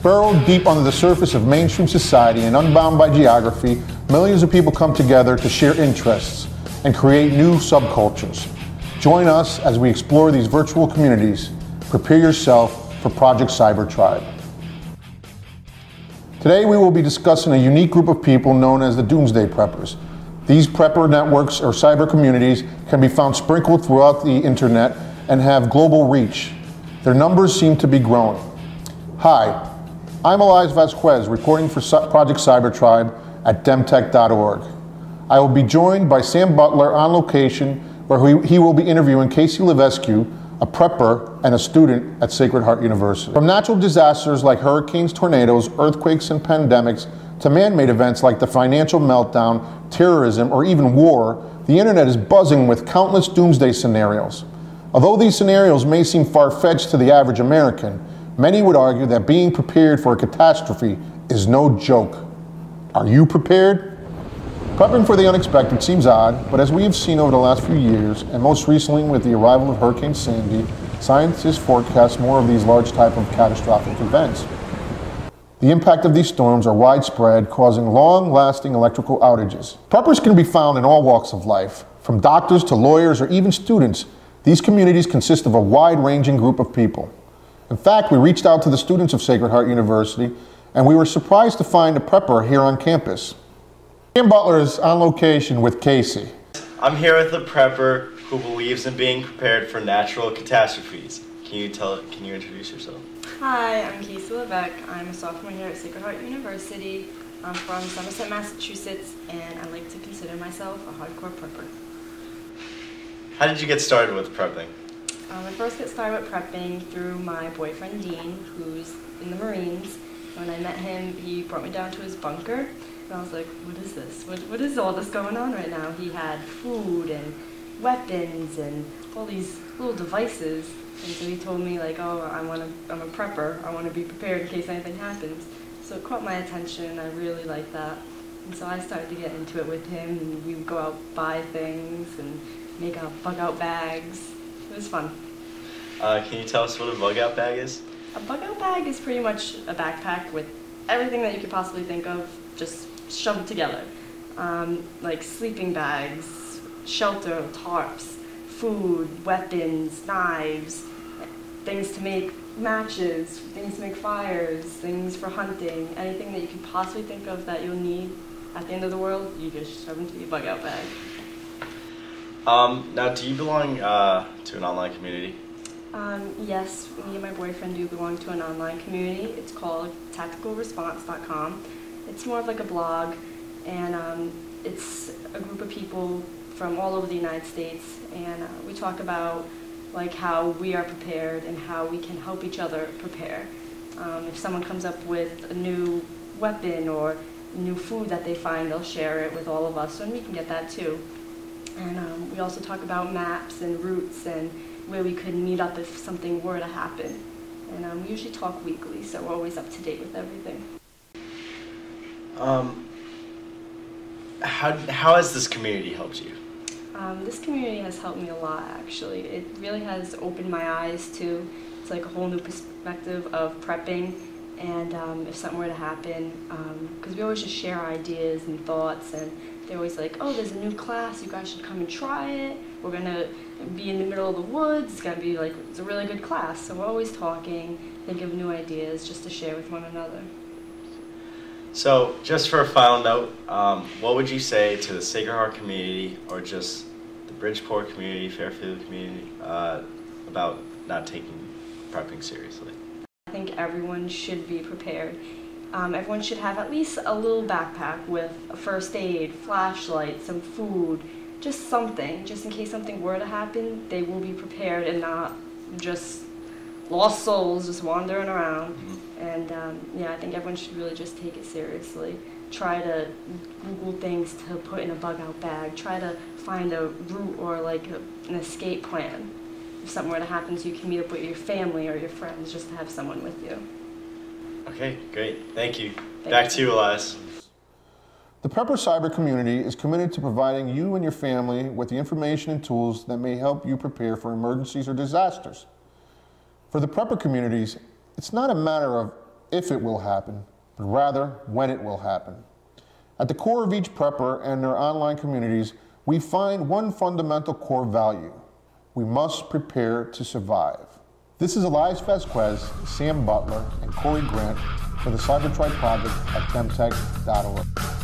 Burrowed deep under the surface of mainstream society and unbound by geography, millions of people come together to share interests and create new subcultures. Join us as we explore these virtual communities. Prepare yourself for Project Cyber Tribe. Today we will be discussing a unique group of people known as the Doomsday Preppers. These prepper networks or cyber communities can be found sprinkled throughout the internet and have global reach. Their numbers seem to be growing. Hi, I'm Elias Vasquez, reporting for Project Cyber Tribe at demtech.org. I will be joined by Sam Butler on location, where he will be interviewing Casey Levesque, a prepper and a student at Sacred Heart University. From natural disasters like hurricanes, tornadoes, earthquakes, and pandemics, to man-made events like the financial meltdown, terrorism, or even war, the internet is buzzing with countless doomsday scenarios. Although these scenarios may seem far-fetched to the average American, many would argue that being prepared for a catastrophe is no joke. Are you prepared? Prepping for the unexpected seems odd, but as we have seen over the last few years, and most recently with the arrival of Hurricane Sandy, scientists forecast more of these large type of catastrophic events. The impact of these storms are widespread, causing long-lasting electrical outages. Preppers can be found in all walks of life, from doctors to lawyers or even students. These communities consist of a wide-ranging group of people. In fact, we reached out to the students of Sacred Heart University, and we were surprised to find a prepper here on campus. Sam Butler is on location with Casey. I'm here with a prepper who believes in being prepared for natural catastrophes. Can you introduce yourself? Hi, I'm Casey Levesque. I'm a sophomore here at Sacred Heart University. I'm from Somerset, Massachusetts, and I like to consider myself a hardcore prepper. How did you get started with prepping? I first got started with prepping through my boyfriend Dean, who's in the Marines. When I met him, he brought me down to his bunker, and I was like, what is this? What is all this going on right now? He had food and weapons and all these little devices, and so he told me like, oh, I'm a prepper, I want to be prepared in case anything happens. So it caught my attention, and I really liked that. And so I started to get into it with him, and we would go out, buy things, and make bug-out bags. It was fun. Can you tell us what a bug-out bag is? A bug-out bag is pretty much a backpack with everything that you could possibly think of, just shoved together. Like sleeping bags, shelter, tarps, food, weapons, knives, things to make matches, things to make fires, things for hunting, anything that you could possibly think of that you'll need at the end of the world, you just shove into your bug-out bag. Now, do you belong to an online community? Yes, me and my boyfriend do belong to an online community. It's called tacticalresponse.com. It's more of like a blog, and it's a group of people from all over the United States, and we talk about like how we are prepared and how we can help each other prepare. If someone comes up with a new weapon or new food that they find, they'll share it with all of us, and we can get that too. And we also talk about maps and routes and where we could meet up if something were to happen. And we usually talk weekly, so we're always up to date with everything. How has this community helped you? This community has helped me a lot, actually. It really has opened my eyes to like a whole new perspective of prepping, and if something were to happen, because we always just share ideas and thoughts, and they're always like, oh, there's a new class, you guys should come and try it. We're going to be in the middle of the woods. It's going to be like, it's a really good class. So we're always talking, thinking of new ideas just to share with one another. So just for a final note, what would you say to the Sacred Heart community or just the Bridgeport community, Fairfield community, about not taking prepping seriously? I think everyone should be prepared. Everyone should have at least a little backpack with a first aid, flashlight, some food, just something, just in case something were to happen. They will be prepared and not just lost souls just wandering around. Mm-hmm. And yeah, I think everyone should really just take it seriously. Try to Google things to put in a bug-out bag. Try to find a route or like an escape plan. If something were to happen, so you can meet up with your family or your friends, just to have someone with you. Okay, great. Thank you. Back to you, Elias. The Prepper Cyber community is committed to providing you and your family with the information and tools that may help you prepare for emergencies or disasters. For the Prepper communities, it's not a matter of if it will happen, but rather when it will happen. At the core of each prepper and their online communities, we find one fundamental core value. We must prepare to survive. This is Elias Vasquez, Sam Butler, and Corey Grant for the Cybertribe Project at chemtech.org.